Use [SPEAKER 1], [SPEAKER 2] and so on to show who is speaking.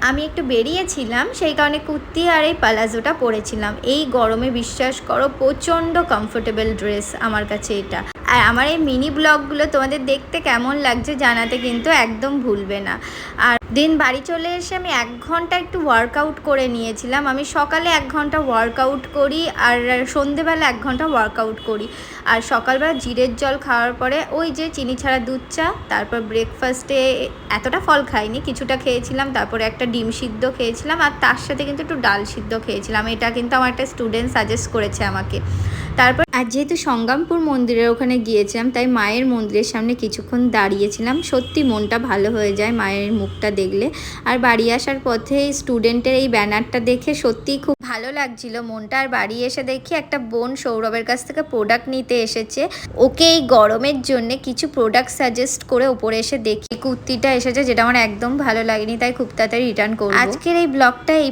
[SPEAKER 1] আমি একটু বেরিয়েছিলাম, সেই কারণে কুর্তি আর এই পালাজোটা পরেছিলাম। এই গরমে বিশ্বাস করো প্রচণ্ড কমফোর্টেবল ড্রেস আমার কাছে এটা। আর আমার এই মিনি ব্লগগুলো তোমাদের দেখতে কেমন লাগছে জানাতে কিন্তু একদম ভুলবে না। আর দিন বাড়ি চলে এসে আমি 1 ঘন্টা একটু ওয়ার্কআউট করে নিয়েছিলাম। আমি সকালে 1 ঘন্টা ওয়ার্কআউট করি আর সন্ধেবেলা 1 ঘন্টা ওয়ার্কআউট করি। আর সকালবেলা জিরের জল খাওয়ার পরে ওই যে চিনি ছাড়া দুধ চা, তারপর ব্রেকফাস্টে এতটা ফল খাইনি, কিছুটা খেয়েছিলাম, তারপরে একটা ডিম সিদ্ধ খেয়েছিলাম, আর তার সাথে কিন্তু একটু ডাল সিদ্ধ খেয়েছিলাম। এটা কিন্তু আমার একটা স্টুডেন্ট সাজেস্ট করেছে আমাকে। তারপর আর যেহেতু সংগ্রামপুর মন্দিরের ওখানে গিয়েছিলাম, তাই মায়ের মন্দিরের সামনে কিছুক্ষণ দাঁড়িয়েছিলাম। সত্যি মনটা ভালো হয়ে যায় মায়ের মুখটা দেখলে। আর বাড়ি আসার পথে স্টুডেন্টের এই ব্যানারটা দেখে সত্যিই খুব ভালো লাগছিল মনটা। আর বাড়ি এসে দেখি একটা বোন সৌরভের কাছ থেকে প্রোডাক্ট নিতে এসেছে। ওকে এই গরমের জন্য কিছু প্রোডাক্ট সাজেস্ট করে ওপরে এসে দেখি কুর্তিটা এসেছে, যেটা আমার একদম ভালো লাগেনি, তাই খুব তাড়াতাড়ি রিটার্ন করব। আজকের এই ব্লগটা এই